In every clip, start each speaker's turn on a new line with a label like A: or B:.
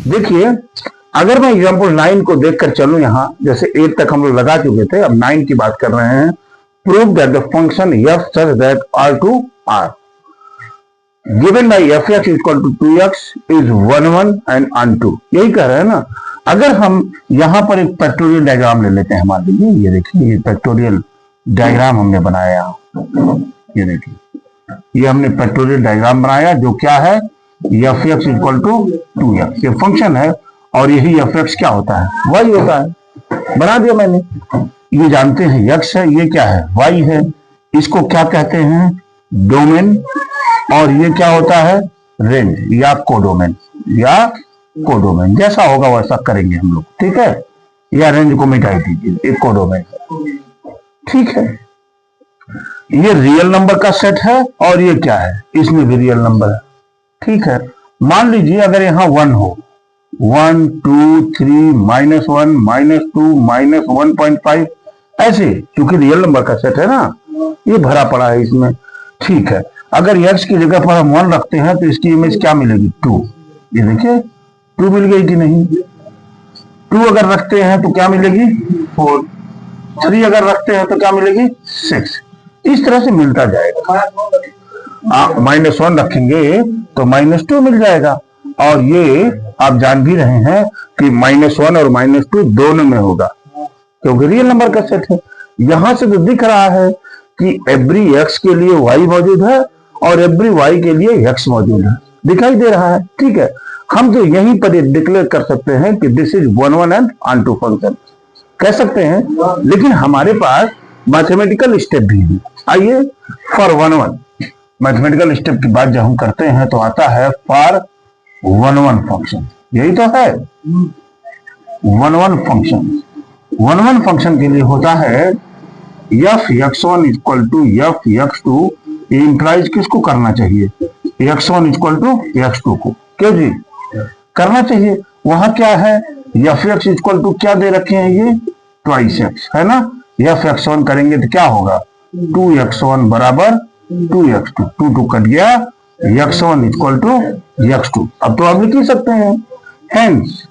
A: देखिए, अगर मैं एग्जाम्पल 9 को देखकर चलूं, यहां जैसे 8 तक हम लोग लगा चुके थे, अब 9 की बात कर रहे हैं। Prove that the function f such that r to r given by fx equal to 2x is 1 1 and unto, यही कह रहे हैं ना। अगर हम यहां पर एक फैक्टोरियल डायग्राम ले लेते हैं, मान लीजिए ये देखिए, ये फैक्टोरियल डायग्राम हमने बनाया, ये देखिए, ये हमने फैक्टोरियल डायग्राम बनाया जो क्या है, fx इक्वल टू 2x, ये फंक्शन है और यही fx क्या होता है, y होता है, बना दिया मैंने। ये जानते हैं x है, ये क्या है, y है, इसको क्या कहते हैं, डोमेन, और ये क्या होता है, रेंज या कोडोमेन, या कोडोमेन, जैसा होगा वैसा करेंगे हम लोग, ठीक है, या रेंज को मिटाई दीजिए, एक कोडोमेन, ठीक है। ये रियल नंबर का सेट है और ये क्या है, इसमें भी रियल नंबर है, ठीक है। मान लीजिए अगर यहां 1 हो, 1 2 3 -1 -2 -1.5 ऐसे, क्योंकि रियल नंबर का सेट है ना, ये भरा पड़ा है इसमें, ठीक है। अगर x की जगह पर हम 1 रखते हैं तो इसकी इमेज क्या मिलेगी, 2, ये देखिए 2 मिल गई कि नहीं। 2 अगर रखते हैं तो क्या मिलेगी, 4, 3 अगर रखते हैं तो क्या मिलेगी, 6, इस तरह से मिलता जाएगा। -1 रखेंगे तो -2 मिल जाएगा, और ये आप जान भी रहे हैं कि -1 और -2 दोनों में होगा, क्योंकि रियल नंबर का सेट है। यहां से तो दिख रहा है कि एवरी x के लिए y मौजूद है और एवरी y के लिए x मौजूद है, दिखाई दे रहा है, ठीक है। हम तो यहीं पर डिक्लेयर कर सकते हैं कि this is 1 1 and onto function कह सकते हैं, लेकिन हमारे पास मैथमेटिकल स्टेप भी है। आइए, फॉर 1 1 मैथमेटिकल स्टेप की बात जब हम करते हैं तो आता है फॉर 1 1 फंक्शन, यही तो है 1 1 फंक्शन। 1 1 फंक्शन के लिए होता है f x1 equal to f x2, implies किसको करना चाहिए, x1 इक्वल टू x2 को, क्यों जी करना चाहिए। वहां क्या है, f x इक्वल टू क्या दे रखे हैं, ये ट्वाइस x है ना, f x1 करेंगे तो क्या होगा, 2x1 बराबर 2x2, 2 2 कट गया, x1 इक्वल टू x2। अब तो आप लिख ही सकते हैं, hence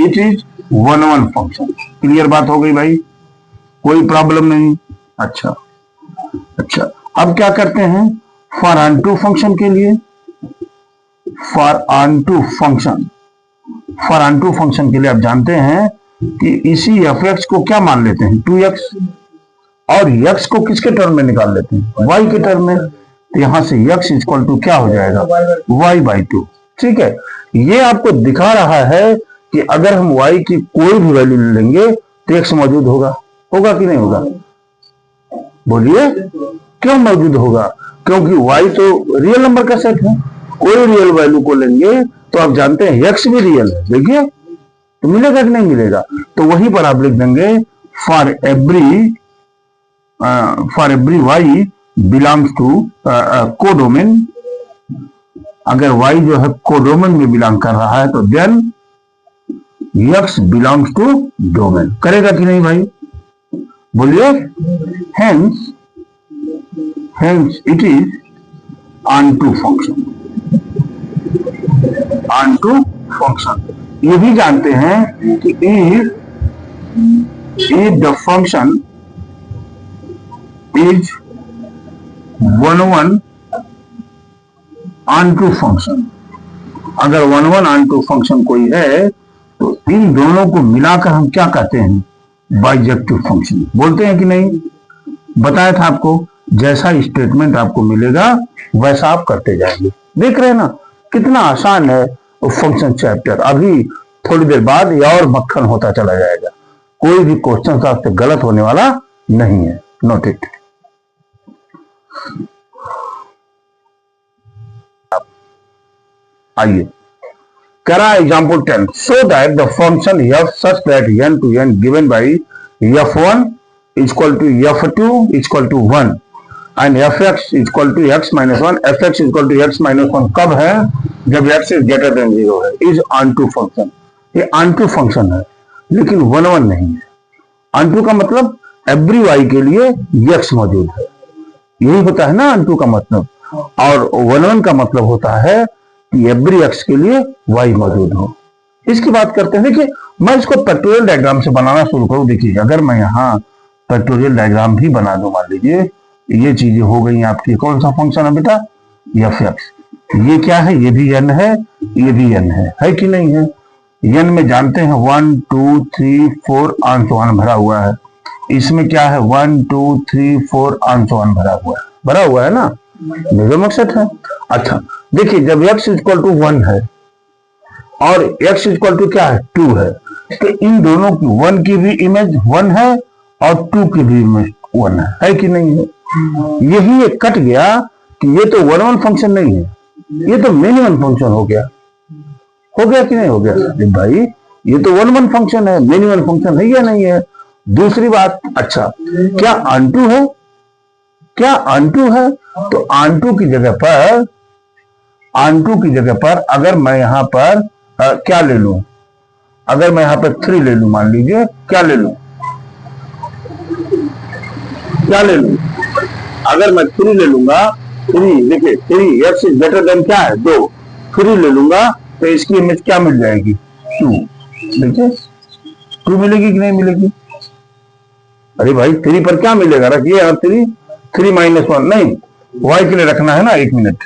A: it is 1 1 function. Clear बात हो गई भाई, कोई प्रॉब्लम नहीं। अच्छा, अब क्या करते हैं, फॉर onto फंक्शन के लिए, फॉर onto फंक्शन के लिए आप जानते हैं कि इसी fx को क्या मान लेते हैं, 2x, और x को किसके टर्म में निकाल लेते हैं, y के टर्म में, तो यहां से x इक्वल टू क्या हो जाएगा, y/2, ठीक है। ये आपको दिखा रहा है कि अगर हम y की कोई भी वैल्यू लेंगे तो x मौजूद होगा कि नहीं होगा, बोलिए क्यों मौजूद होगा, क्योंकि y तो रियल नंबर का सेट है, कोई रियल वैल्यू को लेंगे तो आप जानते हैं x भी रियल है, देखिए तो मिलेगा कि नहीं मिलेगा। तो वहीं पर आप लिख देंगे for every y belongs to codomain, अगर y जो है कोडोमेन में बिलोंग कर रहा है तो then x belongs to domain, करेगा कि नहीं भाई, बोलिए। Hence it is onto function. ये भी जानते हैं कि if the function is 1 1 onto function, अगर 1 1 onto फंक्शन कोई है तो इन दोनों को मिलाकर हम क्या कहते हैं, बाइजेक्टिव फंक्शन बोलते हैं कि नहीं। बताया था आपको, जैसा स्टेटमेंट आपको मिलेगा वैसा आप करते जाएंगे। देख रहे हैं ना कितना आसान है फंक्शन चैप्टर। अभी थोड़ी देर बाद ये और मक्खन होता चला जाएगा, कोई भी क्वेश्चन आपसे गलत होने वाला नहीं है, नोट इट। आइए, करा example 10, so that the function f such that n to n given by f1 equal to f2 equal to 1 and fx equal to x minus 1, fx equal to x minus 1 कब है, जब x is greater than 0 है, is onto function. ये onto function है लेकिन 1 1 नहीं है। onto का मतलब एवरी y के लिए x मौजूद है, यही होता है ना onto का मतलब, और 1 1 का मतलब होता है कि एवरी एक्स के लिए वाई मौजूद हो। इसकी बात करते हैं। देखिए मैं इसको पेक्टोरियल डायग्राम से बनाना शुरू करूं। देखिए अगर मैं यहाँ पेक्टोरियल डायग्राम भी बना दूं, मान लीजिए ये चीजें हो गई आपकी। कौन सा फंक्शन है बेटा? F x. ये क्या है? ये भी एन है, ये भी एन है कि नहीं है? एन में जानते हैं 1 2 3 4 आंसो 1 भरा हुआ है। इसमें क्या है? 1 2 3 4 आंसो 1 भरा हुआ है ना, मेरा मकसद है। अच्छा देखिए जब x इक्वल टू 1 है और x इक्वल टू क्या है? 2 है, तो इन दोनों की 1 की भी इमेज 1 है और 2 की भी इमेज 1 है कि नहीं है? यही एक कट गया कि ये तो 1 1 फंक्शन नहीं है, ये तो मिनिमम फंक्शन हो गया कि नहीं हो गया? भाई ये तो 1 1 फंक्शन है, मिनिमम फंक्शन है या नहीं है? दूसरी बात, अच्छा क्या अनटू है? क्या अनटू है? तो अनटू की जगह पर अगर मैं यहां पर क्या ले लूं? अगर मैं यहां पर 3 ले लूं, मान लीजिए क्या ले लूं? अगर मैं 3 ले लूंगा, 3 देखिए 3 एक्स इज ग्रेटर देन क्या है? 2। 3 ले लूंगा तो इसकी इमेज क्या मिल जाएगी? 2। देखिए 2 मिलेगी कि नहीं मिलेगी? अरे भाई 3 पर क्या मिलेगा? रखिए और 3 माइनस 1 नहीं, वाई के लिए रखना है ना। 1 मिनट।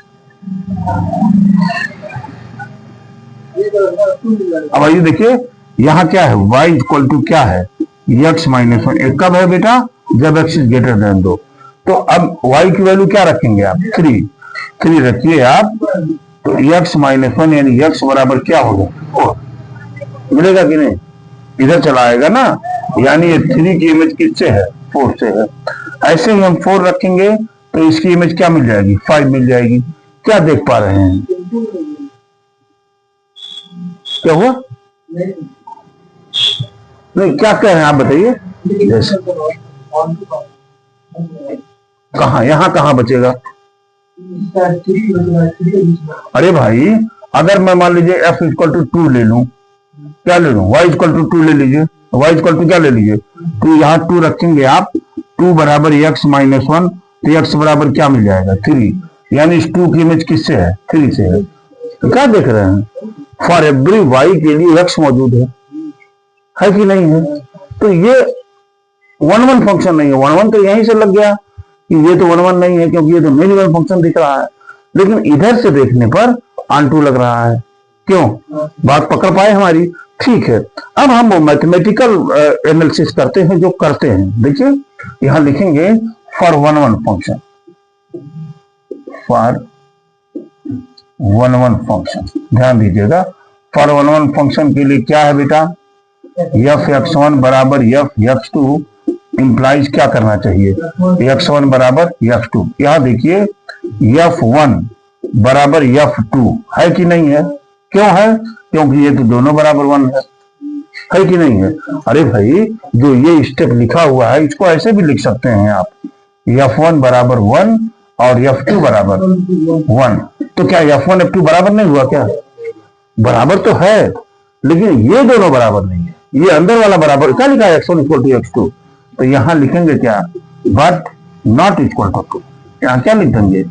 A: अब आइए देखिए यहाँ क्या है? y इक्वल टू क्या है? x minus 1। कब है बेटा? जब x इज ग्रेटर देन 2। तो अब y की वैल्यू क्या रखेंगे आप? 3 रखिए आप। तो x माइनस 1 यानी x बराबर क्या होगा? 4 मिलेगा कि नहीं? इधर चला आएगा ना, यानी ये 3 की इमेज किससे है? 4 से है। ऐसे ही हम 4 रखेंगे तो इसकी इमेज क्या मिल जाएगी? 5 मिल जाएगी। क्या देख पा रहे हैं? क्या हुआ? नहीं क्या कह रहे हैं आप बताइए? जैसे कहा यहाँ कहाँ बचेगा? अरे भाई अगर मैं मान लीजिए f इक्वल टू 2 ले लूं, क्या ले लूं? y इक्वल टू 2 ले लीजिए। y इक्वल टू क्या ले लीजिए? तो यहाँ 2 रखेंगे आप। 2 बराबर x माइनस 1, तो x बराबर क्या मिल जाएगा? 3। यानी इस 2 की इमेज किससे है? 3 से है। तो क्या देख रहे हैं? फॉर एवरी y के लिए x मौजूद है कि नहीं है? तो ये 1 1 फंक्शन नहीं है। 1 1 तो यहीं से लग गया कि ये तो 1 1 नहीं है, क्योंकि ये तो मिनिमम फंक्शन दिख रहा है। लेकिन इधर से देखने पर ऑन टू लग रहा है। क्यों? बात पकड़ पाए हमारी? ठीक है। अब हम मैथमेटिकल एनालिसिस करते हैं, जो करते हैं। देखिए यहां लिखेंगे फॉर 1 1 फंक्शन, फॉर 1 1 फंक्शन। ध्यान दीजिएगा, फॉर 1 1 फंक्शन के लिए क्या है बेटा? एफ x1 बराबर एफ x2 इंप्लाइज क्या करना चाहिए? x1 बराबर f2। यहां देखिए f1 बराबर f2 है कि नहीं है? क्यों है? क्योंकि ये तो दोनों बराबर 1 है कि नहीं है? अरे भाई जो ये स्टेप लिखा हुआ है इसको ऐसे भी लिख सकते हैं आप, f1 बराबर 1 और f2 बराबर 1। तो क्या f1 f2 बराबर नहीं हुआ? क्या बराबर तो है, लेकिन ये दोनों बराबर नहीं है। ये अंदर वाला बराबर क्या लिखा है? x1 equal to x2। तो यहां लिखेंगे क्या? But not equal to 2। यहां क्या लिख देंगे?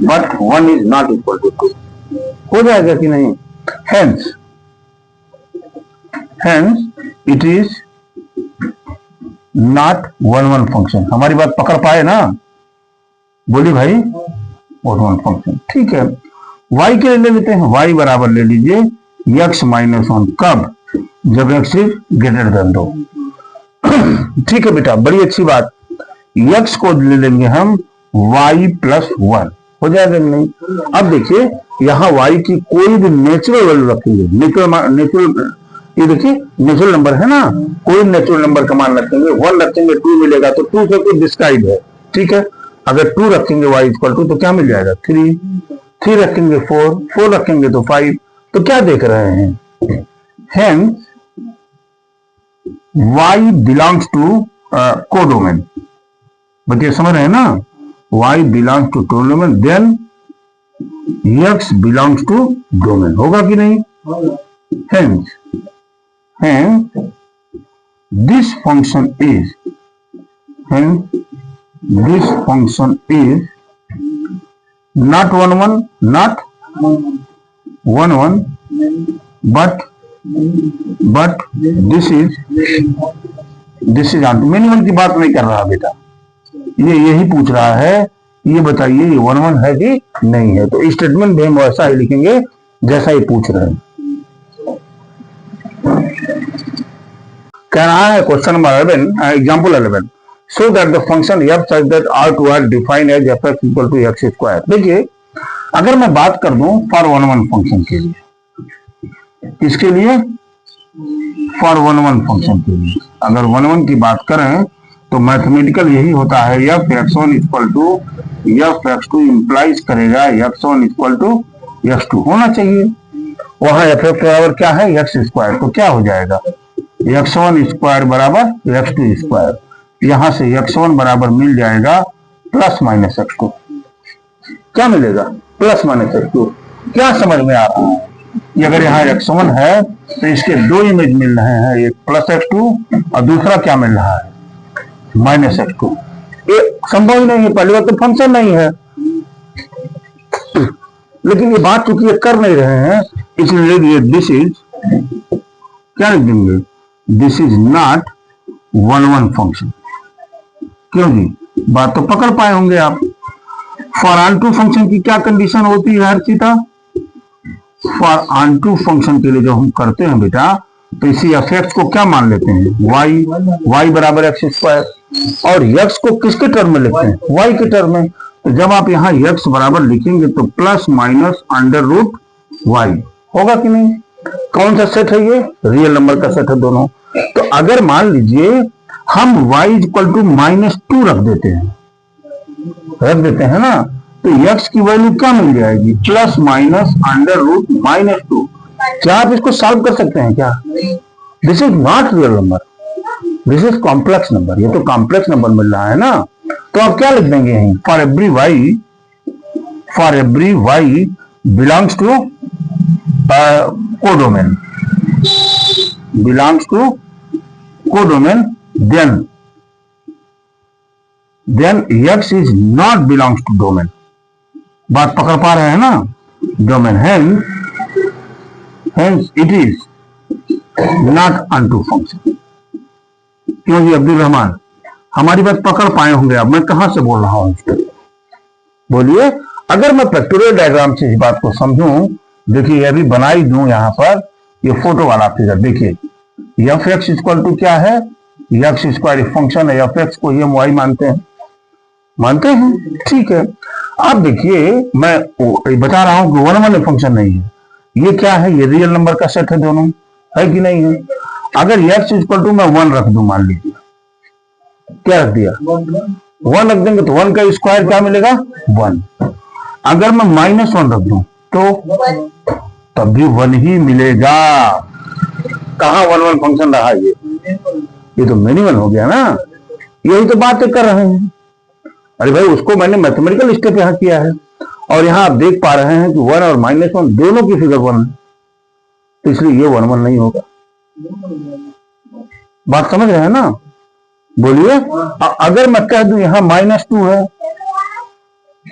A: But 1 is not equal to 2। हो जाएगा कि नहीं? Hence it is not 1 1 function. हमारी बात पकड़ पाए ना? बोली भाई 1 1 फंक्शन। ठीक है, y के लिए ले लेते हैं। y बराबर ले लीजिए x माइनस 1। कब? जब x इज ग्रेटर देन 2। ठीक है बेटा, बड़ी अच्छी बात। x को ले लेंगे हम y प्लस 1। हो जाएगा नहीं? अब देखिए यहाँ y की कोई भी नेचुरल वैल्यू रखेंगे। नेचुरल ये देखिए नेचुरल नंबर है ना, कोई नेचुरल नंबर का मान रखेंगे। 1 रखेंगे 2 मिलेगा, तो 2 से कुछ डिस्क्राइब है। ठीक है, अगर 2 रखेंगे y इक्वल टू तो क्या मिल जाएगा? 3 रखेंगे 4 रखेंगे तो 5। तो क्या देख रहे हैं? Hence y belongs to codomain. बच्चे समझ रहे हैं ना? y belongs to codomain, then x belongs to domain. होगा कि नहीं? Hence this function is not 1 1, not 1 but this is minimum की बात नहीं कर रहा बेटा, ये यही पूछ रहा है, ये बताइए ये 1 है कि नहीं है। तो स्टेटमेंट भी हम वैसा ही लिखेंगे जैसा ये पूछ रहे हैं। कह रहा है question number 11, example 11, so that the function f such that R2R define as fx equal to x square. देखिए अगर मैं बात कर दूं फॉर 1 फंक्शन के लिए, किसके लिए? फॉर 1 फंक्शन के लिए अगर 1 की बात करें तो मैथमेटिकल यही होता है, f(x1) equal to f(x2) implies करेगा x1 इक्वल टू x2 होना चाहिए। वहां f(x) बराबर क्या है? x square. तो क्या हो जाएगा? x1 स्क्वायर बराबर x2 स्क्वायर। यहां से x1 बराबर मिल जाएगा प्लस माइनस x2। क्या मिलेगा? Plus minus x2। क्या समझ में आ रहा है? कि अगर यहाँ x1 है तो इसके दो इमेज मिल रहे हैं, एक प्लस x2 और दूसरा क्या मिल रहा है? Minus x2। ये संभव ही नहीं है, पहली बात तो फंक्शन नहीं है। लेकिन ये बात चूंकि ये कर नहीं रहे हैं इसलिए दिस इज, क्या लिख देंगे? This is not 1 function. क्यों जी? बात तो पकड़ पाए होंगे आप। फॉर ऑन टू फंक्शन की क्या कंडीशन होती है Harshita? For onto function के लिए जो हम करते हैं बेटा, तो इसी f(x) को क्या मान लेते हैं? y बराबर x स्क्वायर। और x को किसके टर्म में लिखते हैं? y के टर्म में। तो जब आप यहाँ x बराबर लिखेंगे तो plus minus under root y होगा कि नहीं? कौन सा सेट है ये? रियल नंबर का सेट है दोनों। तो अगर मान लीजिए हम y इक्वल टू -2 रख देते हैं ना, तो x की वैल्यू क्या मिल जाएगी? Plus minus under root -2। क्या आप इसको सॉल्व कर सकते हैं क्या? This is not real number, this is complex number. ये तो कॉम्प्लेक्स नंबर मिल रहा है ना। तो आप क्या लिख देंगे यहीं? For every y belongs to codomain, belongs to codomain, then x is not belongs to domain. बात पकड़ पा रहे हैं ना? Domain, hence it is not onto function. क्यों जी अब्दुल रहमान? हमारी बात पकड़ पाए होंगे आप। मैं कहां से बोल रहा हूं? बोलिए। अगर मैं फैक्टोरियल डायग्राम से इस बात को समझूं, देखिए ये भी बना ही दूं यहां पर, ये फोटो वाला फिगर देखिए, f(x) इक्वल टू क्या है? x स्क्वायर फंक्शन है, f(x) को हम y मानते हैं, ठीक है। आप देखिए मैं बता रहा हूं कि 1 फंक्शन नहीं है, ये क्या है? ये रियल नंबर का सेट है दोनों, है कि नहीं है? अगर x इक्वल टू मैं 1 रख दूं, मान लीजिए, क्या रख दिया? 1 रख देंगे तो 1 का स्क्वायर क्या मिलेगा? 1। अगर मैं -1 रख दूं तो तब भी 1 ही मिलेगा। कहां 1 फंक्शन रहा? ये तो मिनिमम हो गया ना। यही तो बातें कर रहे हैं। अरे भाई उसको मैंने मैथमेटिकल स्टेप यहां किया है, और यहां आप देख पा रहे हैं कि 1 और -1 दोनों की फिगर 1 है, तो इसलिए ये 1 नहीं होगा। बात समझ रहे हैं ना? बोलिए। अगर मैं कह दूं यहां -2 है,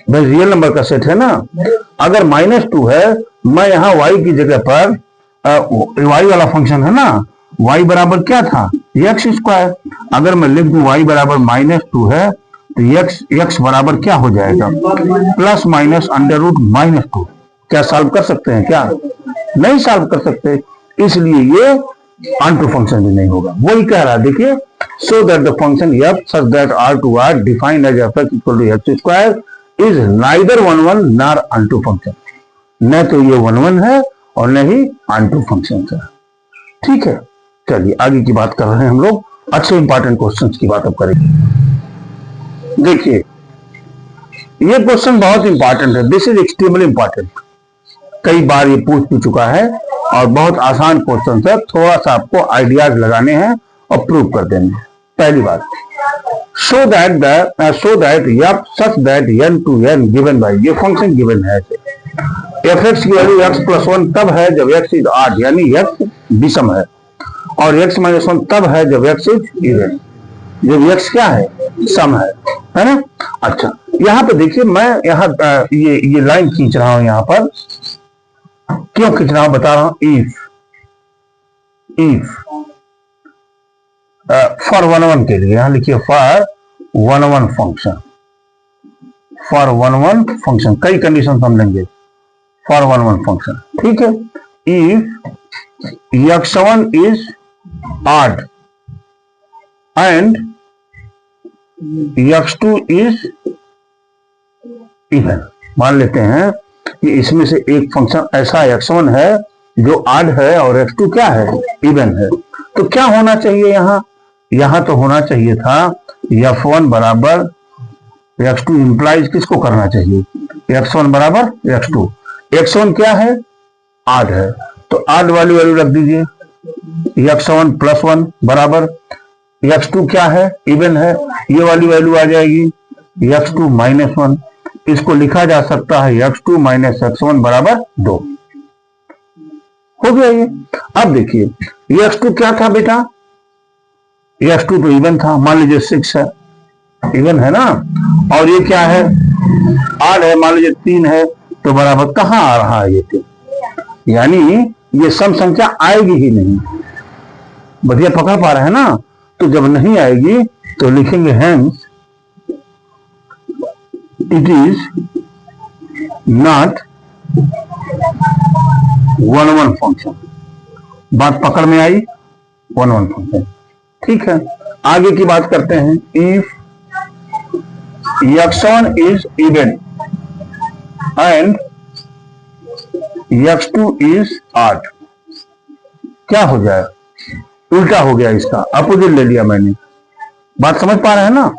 A: भाई रियल नंबर का सेट है ना, अगर -2 है, मैं यहां y की जगह पर y वाला फंक्शन है ना, y बराबर क्या था? x square. अगर मैं लिख दूं y बराबर -2 है तो x बराबर क्या हो जाएगा? Plus minus under root -2। क्या सॉल्व कर सकते हैं? क्या नहीं सॉल्व कर सकते, इसलिए ये ऑन टू फंक्शन भी नहीं होगा। वही कह रहा है, देखिए, so that the function f such that R2R defined as f(x) equal to x square is neither 1 nor onto function. न तो ये 1 है और न ही ऑन टू फंक्शन है। ठीक है, चलिए आगे की बात कर रहे हैं हम लोग। अच्छे इंपॉर्टेंट क्वेश्चंस की बात अब करेंगे। देखिए ये क्वेश्चन बहुत इंपॉर्टेंट है, दिस इज एक्सट्रीमली इंपॉर्टेंट। कई बार ये पूछ भी चुका है और बहुत आसान क्वेश्चन है, थोड़ा सा आपको आइडियाज लगाने हैं और प्रूव कर देने हैं। पहली बात, show that f such that n to n given by, ये फंक्शन गिवन है, f(x) की वैल्यू x + 1 तब है जब x इज ऑड, यानी x विषम है, और x - 1 तब है जब x इज इवन, जब x क्या है? सम है ना। अच्छा, यहाँ पे देखिए, मैं यहाँ ये लाइन खींच रहा हूं यहाँ पर, क्यों खींच रहा हूं बता रहा हूं। इफ फॉर 1 के लिए यहां लिखिए फॉर 1 फंक्शन, फॉर 1 फंक्शन कई कंडीशन हम लेंगे फॉर 1 फंक्शन, ठीक है। If x1 is odd and x2 is even, मान लेते हैं कि इसमें से एक फंक्शन ऐसा x1 है जो ऑड है और x2 क्या है, इवन है। तो क्या होना चाहिए यहां तो होना चाहिए था f1 बराबर x2 इंप्लाइज किसको करना चाहिए, x1 बराबर x2। x1 क्या है, ऑड है, तो ऑड वाली वैल्यू रख दीजिए, x1 + 1 बराबर x2 क्या है, इवन है, ये वाली वैल्यू आ जाएगी x2 - 1। इसको लिखा जा सकता है x2 - x1 बराबर 2। हो गया ये। अब देखिए ये x2 क्या था बेटा, x2 तो इवन था, मान लीजिए 6 है, इवन है ना, और ये क्या है, ऑड है, मान लीजिए 3 है, तो बराबर कहां आ रहा है ये 3, यानी ये सम संख्या आएगी ही नहीं। बढ़िया पकड़ पा रहे हैं ना। तो जब नहीं आएगी तो लिखेंगे hence it is not 1 function. बात पकड़ में आई, 1 फंक्शन, ठीक है। आगे की बात करते हैं। If x1 is even and x2 is odd, क्या हो जाए, उल्टा हो गया, इसका अपोजिट ले लिया मैंने। बात समझ पा रहे हैं ना।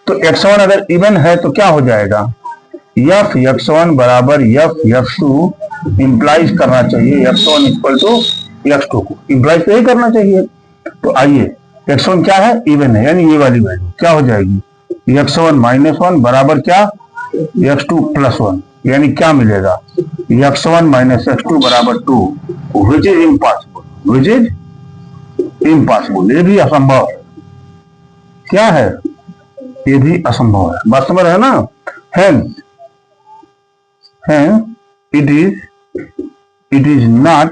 A: तो x1 अगर इवन है तो क्या हो जाएगा, f x1 बराबर f x2 इंप्लाइज करना चाहिए x1 = x2 को इंप्लाइज नहीं करना चाहिए। तो आइए x1 क्या है, इवन है, यानी ये वाली वैल्यू क्या हो जाएगी, x1 - 1 बराबर क्या, x2 + 1, यानी क्या मिलेगा, x1 - x2 बराबर 2, which is impossible, which is impossible, ये भी असंभव है। क्या है, ये भी असंभव है। बात समझ रहे हैं ना। Hence it is not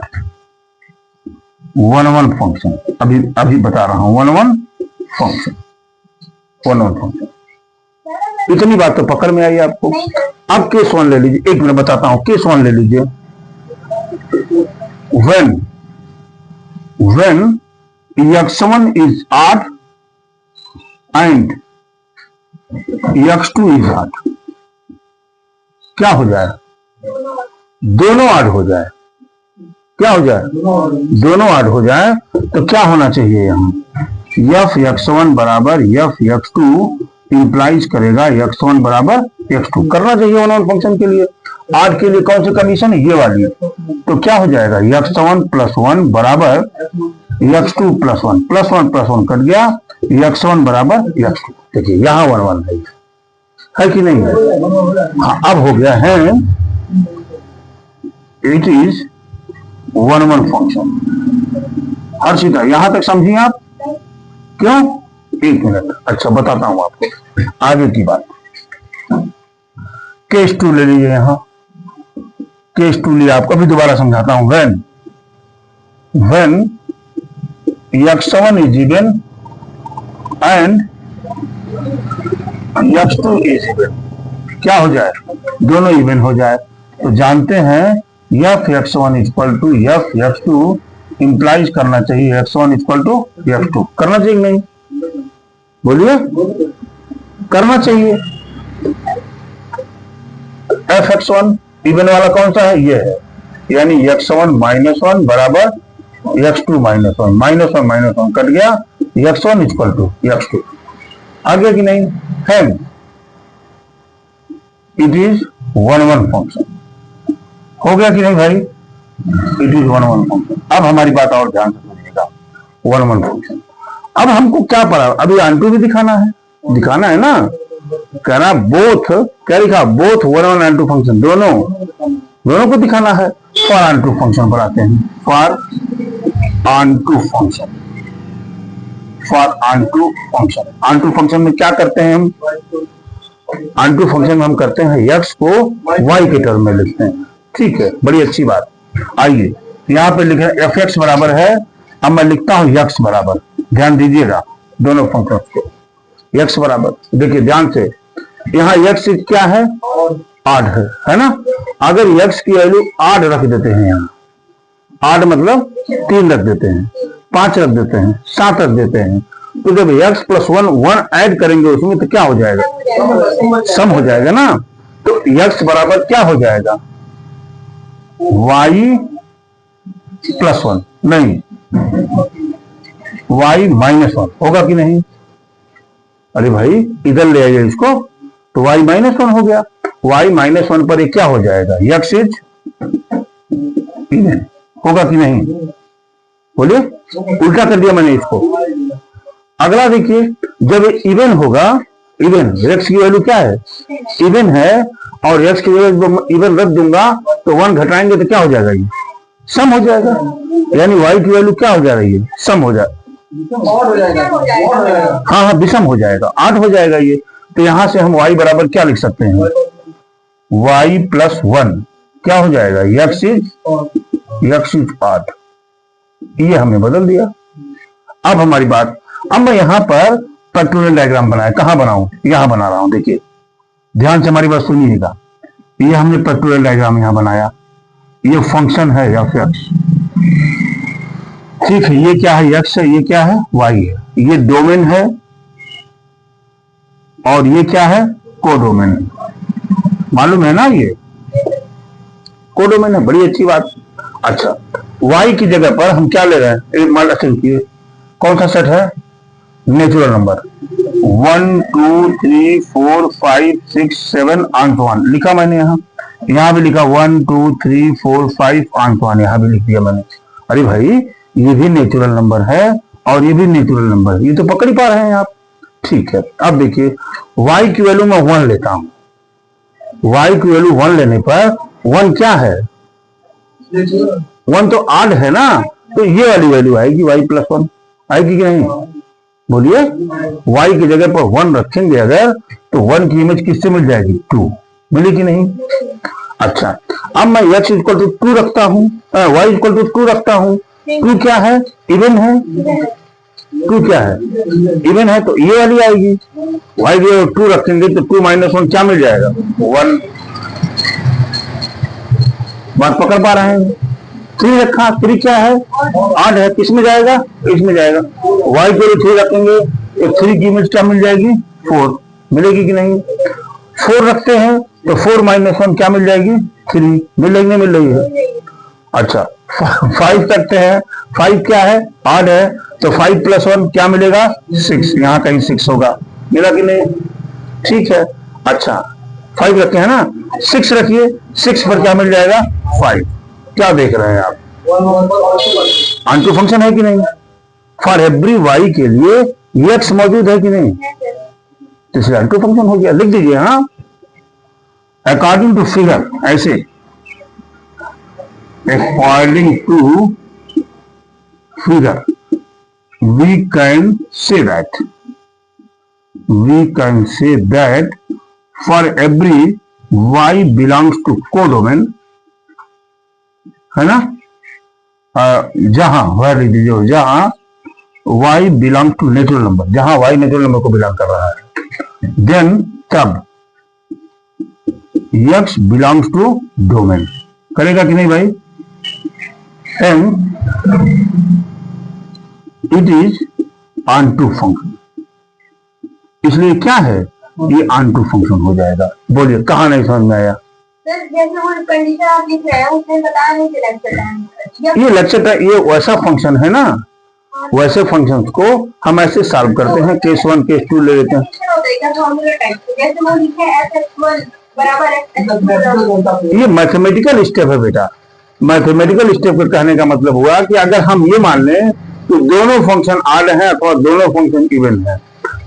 A: 1 function. अभी बता रहा हूं 1 फंक्शन, 1 फंक्शन। इतनी बात तो पकड़ में आई आपको। अब केस 1 ले लीजिए, एक मिनट बताता हूं। केस 1 ले लीजिए। when x1 is odd and x2 is odd, क्या हो जाए, दोनों ऑड हो जाए। क्या हो जाए, दोनों ऑड हो जाए। तो क्या होना चाहिए यहाँ, f x1 बराबर f x2 इंप्लाइज करेगा x1 बराबर x2 करना चाहिए 1 फंक्शन के लिए। ऑड के लिए कौन सी कंडीशन है, ये वाली। तो क्या हो जाएगा, x1 + 1 बराबर x2 + 1 + 1 कट गया, x1 बराबर x2। देखिए यहां 1 है कि नहीं है। हाँ, अब हो गया है इट इज 1 फंक्शन। हर्षिता यहां तक समझिए आप, क्यों, एक मिनट। अच्छा बताता हूं आपको आगे की बात। केस 2 ले लीजिए। यहां केस 2 लिया, आपको भी दोबारा समझाता हूं। when x1 is even and x2 is even, क्या हो जाए, दोनों इवन हो जाए। तो जानते हैं f x1 = f x2 implies करना चाहिए x1 = f2। करना चाहिए नहीं, बोलिए, करना चाहिए। f x1 इवन वाला कौन सा है, ये है, यानी x1 - 1 बराबर x2 - 1, -1 कट गया, x1 = x2। आगे की नहीं है, इट इज 1 फंक्शन। हो गया कि नहीं भाई, इट इज 1 फंक्शन। अब हमारी बात और ध्यान से सुनिएगा। 1 फंक्शन, अब हमको क्या पढ़ा, अभी आंटू भी दिखाना है ना। कह रहा बोथ, क्या लिखा, बोथ 1 and 2 फंक्शन, दोनों को दिखाना है। फॉर ऑन टू फंक्शन पढ़ाते हैं, for onto function. Onto function में क्या करते हैं हम, ऑन टू फंक्शन में हम करते हैं x को y के टर्म में लिखते हैं। ठीक है, बड़ी अच्छी बात। आइए यहाँ पे लिखे एफ एक्स बराबर है, अब मैं लिखता हूं यक्स बराबर, ध्यान दीजिएगा दोनों फंक्शन को, यक्स बराबर, देखिए ध्यान से, यहाँ यक्स क्या है, 8 है ना। अगर यक्स की वैल्यू 8 रख देते हैं, यहाँ 8 मतलब 3 रख देते हैं, 5 रख देते हैं, 7 रख देते हैं, तो जब x प्लस 1 ऐड करेंगे उसमें तो क्या हो जाएगा, सम हो जाएगा ना। तो x बराबर क्या हो जाएगा, y प्लस 1 नहीं, y माइनस 1 होगा कि नहीं। अरे भाई इधर ले आइए इसको, तो y माइनस 1 हो गया, y माइनस 1 पर ये क्या हो जाएगा, x इज इवन, होगा कि नहीं, बोलिए। उल्टा कर दिया मैंने इसको। अगला देखिए, जब इवन होगा, इवन x की वैल्यू क्या है, इवन है, और x की वैल्यू इवन रख दूंगा तो 1 घटाएंगे तो क्या हो जाएगा, ये सम हो जाएगा, यानी y की वैल्यू क्या हो जा रही है, सम हो जाएगा, हाँ हाँ विषम हो जाएगा, 8 हो जाएगा ये। तो यहां से हम y बराबर क्या लिख सकते हैं, y प्लस 1 क्या हो जाएगा, x इज 8, ये हमने बदल दिया। अब हमारी बात, अब मैं यहां पर फैक्टोरियल डायग्राम बनाया, कहां बनाऊं, यहां बना रहा हूं, देखिए ध्यान से हमारी बात सुनिएगा। ये हमने फैक्टोरियल डायग्राम यहां बनाया, ये फंक्शन है एफ एक्स, ठीक है, ये क्या है, एक्स है, ये क्या है, वाई है, ये डोमेन है, और ये क्या है, कोडोमेन, मालूम है ना, ये कोडोमेन है, बड़ी अच्छी बात। अच्छा, y की जगह पर हम क्या ले रहे हैं, एक मान रखिए, कौन सा सेट है, नेचुरल नंबर 1 2 3 4 5 6 7 1 लिखा मैंने, यहाँ भी लिखा 1 2 3 4 5 1, यहाँ भी लिख दिया मैंने। अरे भाई ये भी नेचुरल नंबर है और ये भी नेचुरल नंबर है, ये तो पकड़ ही पा रहे हैं आप, ठीक है। अब देखिए y की वैल्यू मैं 1 लेता हूं, y की वैल्यू 1 लेने पर 1 क्या है, 1 तो 8 है ना, तो ये वाली वैल्यू आएगी y प्लस 1, आएगी कि नहीं, बोलिए। y की जगह पर 1 रखेंगे अगर, तो 1 की इमेज किससे मिल जाएगी, 2 मिली कि नहीं। अच्छा, अब मैं x इक्वल टू 2 रखता हूं, y इक्वल टू 2 रखता हूं, 2 क्या है, इवन है, 2 क्या है, इवन है, तो ये वाली आएगी, y की 2 रखेंगे तो 2 माइनस 1 क्या मिल जाएगा, 1, बात पकड़ पा रहे हैं। 3 रखा, 3 क्या है, 8 है, किसमें जाएगा, इसमें जाएगा, y को 3 रखेंगे तो 3 की इमेज क्या मिल जाएगी, 4 मिलेगी कि नहीं। 4 रखते हैं तो 4 माइनस 1 क्या मिल जाएगी, 3 मिलेगी, नहीं मिल रही है। अच्छा 5 रखते हैं, 5 क्या है, 8 है, तो 5 प्लस 1 क्या मिलेगा, 6, यहाँ कहीं 6 होगा, मिला कि नहीं, ठीक है। अच्छा 5 रखे हैं ना, 6 रखिए, 6 पर क्या मिल जाएगा, 5, क्या देख रहे हैं आप, ऑनटू फंक्शन है कि नहीं। फॉर एवरी वाई के लिए एक्स मौजूद है कि नहीं, तो इसलिए ऑनटू फंक्शन हो गया, लिख दीजिए, हाँ, अकॉर्डिंग टू फिगर, ऐसे according to figure we can say that for every y belongs to codomain, है ना, जहां वह लिख दीजिए, जहां y belongs to natural number, जहां y नेचुरल नंबर को बिलोंग कर रहा है, देन तब x belongs to डोमेन, करेगा कि नहीं भाई, and it is onto function, इसलिए क्या है, ये ऑनटू फंक्शन हो जाएगा। बोलिए कहाँ नहीं समझ में आया,
B: जैसे वो कंडीशन आप लिख रहे हैं उसमें बताया नहीं कि लेक्चर टाइम,
A: ये लेक्चर टाइम, ये वैसा फंक्शन है ना, वैसे फंक्शंस को हम ऐसे सॉल्व करते हैं, केस 1 केस 2 ले लेते हैं,
B: जैसे वो लिखे f(x1) बराबर x,
A: ये मैथमेटिकल स्टेप है बेटा। मैथमेटिकल स्टेप का कहने का मतलब हुआ कि अगर हम ये मान लें तो दोनों फंक्शन ऑड हैं अथवा दोनों फंक्शन इवन है,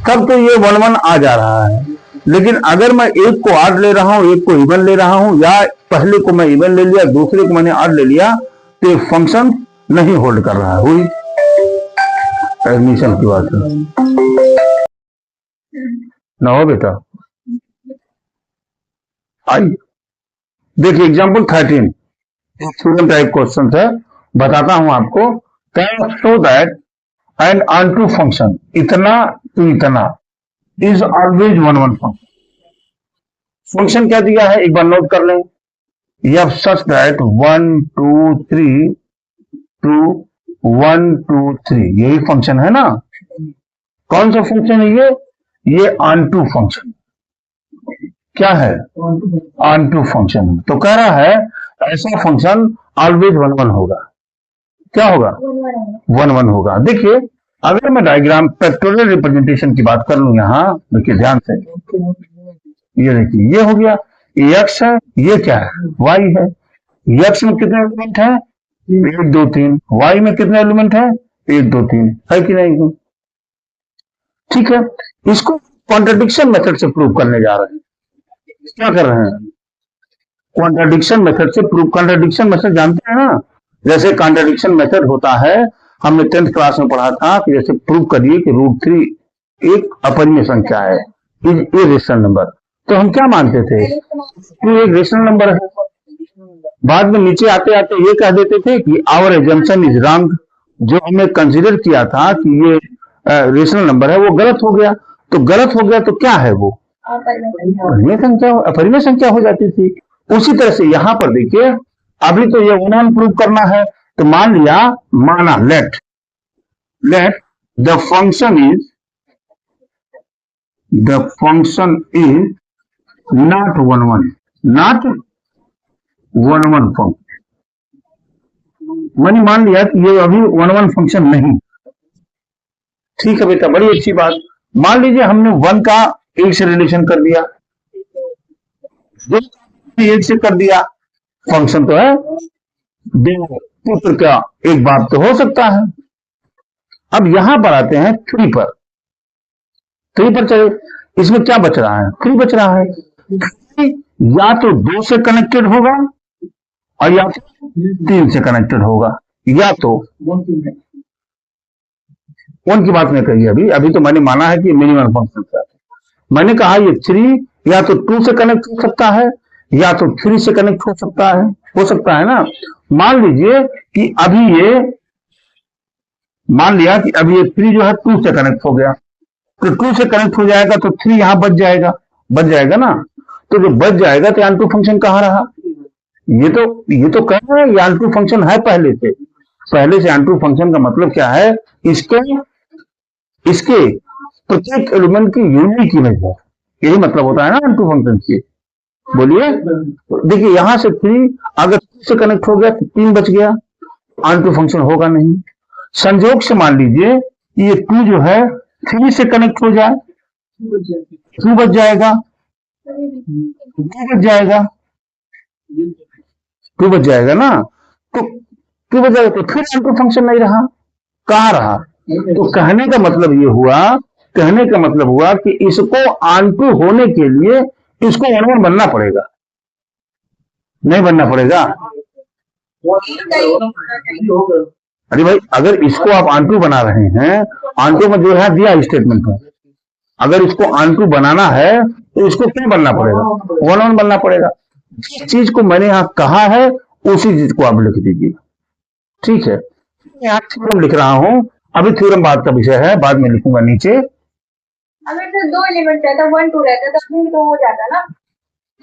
A: तब तो ये 1 1 आ जा रहा है। लेकिन अगर मैं एक को ऑड ले रहा हूं, एक को इवन ले रहा हूं, या पहले को मैं इवन ले लिया, दूसरे को मैंने ऑड ले लिया, तो ये फंक्शन नहीं होल्ड कर रहा है। हुई एडमिशन की बात है ना, हो बेटा, आइए देखिए एग्जाम्पल 13 स्टूडेंट टाइप क्वेश्चन है, बताता हूं आपको। Can show that and onto function इतना टू इतना is always one one function. Function क्या दिया है एक बार नोट कर लें, यह सच दैट 1 2 3 टू 1 2 3 यही फंक्शन है ना। कौन सा फंक्शन है ये ऑन टू फंक्शन। क्या है ऑन टू फंक्शन। तो कह रहा है ऐसा फंक्शन ऑलवेज वन वन होगा। क्या होगा वन वन होगा। देखिए अगर मैं डायग्राम फैक्टोरियल रिप्रेजेंटेशन की बात कर लूं यहां, देखिए ध्यान से, ये देखिए ये हो गया, ये एक्स है, ये क्या है वाई है। एक्स में कितने एलिमेंट है 1 2 3, वाई में कितने एलिमेंट है 1 2 3, है कि नहीं। ठीक है, इसको कॉन्ट्रडिक्शन मेथड से प्रूव करने जा रहे हैं। क्या कर रहे हैं कॉन्ट्रडिक्शन मेथड से प्रूव। कॉन्ट्रडिक्शन मेथड जानते हैं ना, जैसे कॉन्ट्रडिक्शन मेथड होता है, हमने 10th क्लास में पढ़ा था कि जैसे प्रूव करिए कि √3 एक अपरिमेय संख्या है, इज ए रेशनल नंबर। तो हम क्या मानते थे कि एक रेशनल नंबर है, बाद में नीचे आते आते ये कह देते थे कि आवर एजम्पशन इज रॉन्ग। जो हमने कंसीडर किया था कि ये रेशनल नंबर है वो गलत हो गया। तो गलत हो गया तो क्या है वो अपरिमेय संख्या हो जाती थी। उसी तरह से यहां पर देखिए, अभी तो ये वन प्रूव करना है, तो मान लिया, माना let the function is not one one function. मैंने मान लिया कि ये अभी वन वन फंक्शन नहीं। ठीक है बेटा, बड़ी अच्छी बात। मान लीजिए हमने 1 का 1 से रिलेशन कर दिया, 2 का 1 से कर दिया, फंक्शन तो है, दो पुत्र का एक बाप तो हो सकता है। अब यहां पर आते हैं 3 पर। 3 पर चले, इसमें क्या बच रहा है 3 बच रहा है। या तो 2 से कनेक्टेड होगा और या तो 3 से कनेक्टेड होगा, या तो 1 की बात नहीं कही अभी तो मैंने माना है कि मिनिमम फंक्शन है। मैंने कहा ये 3 या तो 2 से कनेक्ट हो सकता है या तो 3 से कनेक्ट हो सकता है ना। मान लीजिए कि अभी ये, मान लिया कि अभी ये 3 जो है 2 से कनेक्ट हो गया, तो 2 से कनेक्ट हो जाएगा तो 3 यहां बच जाएगा ना। तो जो बच जाएगा तो ऑन टू फंक्शन कहां रहा। ये तो कह रहे हैं ऑन टू फंक्शन है पहले से ऑन टू फंक्शन का मतलब क्या है, इसके प्रत्येक एलिमेंट की यूनिक इमेज है, यही मतलब होता है ना ऑन टू फंक्शन की। बोलिए, देखिए यहां से 3 अगर 2 से कनेक्ट हो गया तो 3 बच गया, ऑन टू फंक्शन होगा नहीं। संयोग से मान लीजिए ये 2 जो है 3 से कनेक्ट हो जाए, 2 बच जाएगा, 2 बच जाएगा ना। तो 2 बच जाएगा तो फिर ऑन टू फंक्शन नहीं रहा, कहां रहा। तो कहने का मतलब हुआ कि इसको ऑन टू होने के लिए इसको वन वन बनना पड़ेगा, नहीं बनना पड़ेगा। अरे भाई, अगर इसको आप ऑन टू बना रहे हैं, ऑन टू में जो है दिया स्टेटमेंट में, अगर इसको ऑन टू बनाना है तो इसको क्या बनना पड़ेगा वन वन बनना पड़ेगा। जिस चीज को मैंने यहां कहा है उसी चीज को आप लिख दीजिए। ठीक है, यहाँ थ्योरम लिख रहा हूं, अभी थ्योरम बाद का विषय है, बाद में लिखूंगा नीचे।
B: अगर तो 2 एलिमेंट रहता 1 2 रहता तब भी तो हो जाता ना।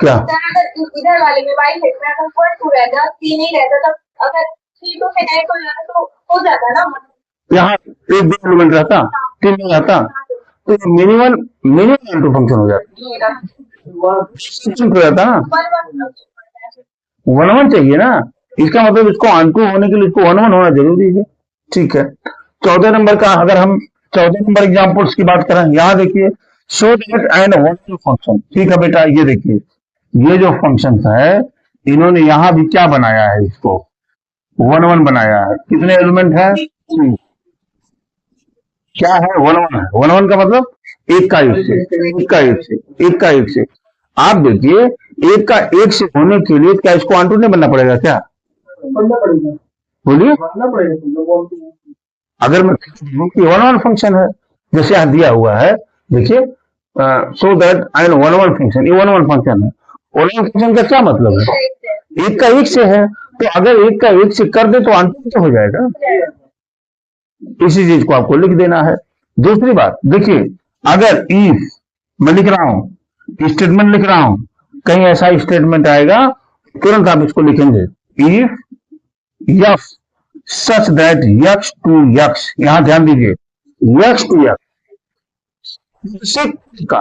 A: क्या
B: अगर इधर वाले में y सेट में अगर 1 2 रहता 3 नहीं रहता, तब अगर 3 2 से कनेक्ट हो जाता तो हो जाता ना। यहाँ
A: 1 2 एलिमेंट रहता, 3 नहीं रहता, तो मिनिमम ऑन टू फंक्शन हो जाता, हो जाता ना, 1 1 चाहिए ना। इसका मतलब इसको ऑन टू होने के लिए इसको 1 1 होना जरूरी है। ठीक है, 14 नंबर का अगर हम 14 नंबर एग्जाम्पल्स की बात करें, यहां देखिए, show that and one two function. ठीक है बेटा, ये देखिए, ये जो फंक्शन है इन्होंने यहां भी क्या बनाया है, इसको 1 1 बनाया है। कितने एलिमेंट है 3, क्या है 1 1 है। 1 1 का मतलब एक का एक से। आप देखिए, एक का एक से होने के लिए क्या इसको ऑन टू नहीं बनना पड़ेगा क्या, बोलिए। अगर मैं 1 1 फंक्शन है जैसे यहां दिया हुआ है, देखिए, सो दैट एंड 1 1 फंक्शन, ये 1 1 फंक्शन है। 1 1 फंक्शन का क्या मतलब है, एक का एक से है, तो अगर एक का एक से कर दे तो ऑन तो हो जाएगा। इसी चीज को आपको लिख देना है। दूसरी बात देखिए, अगर इफ मैं लिख रहा हूं, स्टेटमेंट लिख रहा हूं, कहीं ऐसा स्टेटमेंट आएगा तुरंत आप इसको लिखेंगे, if f such that x to x, यहां ध्यान दीजिए, यक्स टू यक्स का,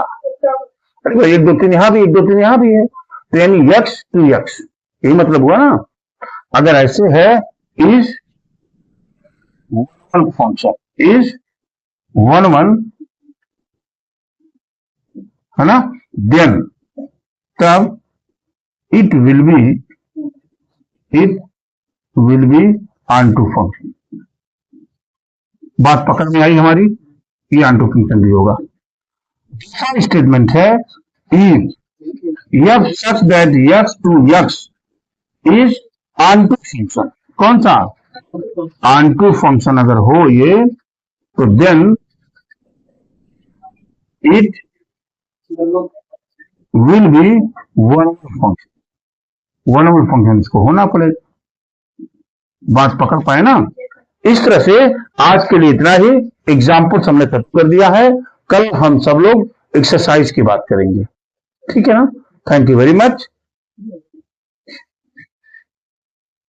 A: अरे भाई 1 2 3 यहां भी 1 2 3 यहां भी है, तो यानी यक्स टू यक्स, यही मतलब हुआ ना। अगर ऐसे है, is one function, is one है ना, देन तब it will be onto function. बात पकड़ में आई हमारी, ये ऑन टू फंक्शन भी होगा। दूसरा स्टेटमेंट है, if f such that x to x is onto function. कौन सा ऑन टू फंक्शन अगर हो ये, तो then it will be one function. वनएबल फंक्शन इसको होना पड़ेगा। बात पकड़ पाए ना। इस तरह से आज के लिए इतना ही, एग्जाम्पल्स हमने खत्म कर दिया है। कल हम सब लोग एक्सरसाइज की बात करेंगे, ठीक है ना। Thank you very much.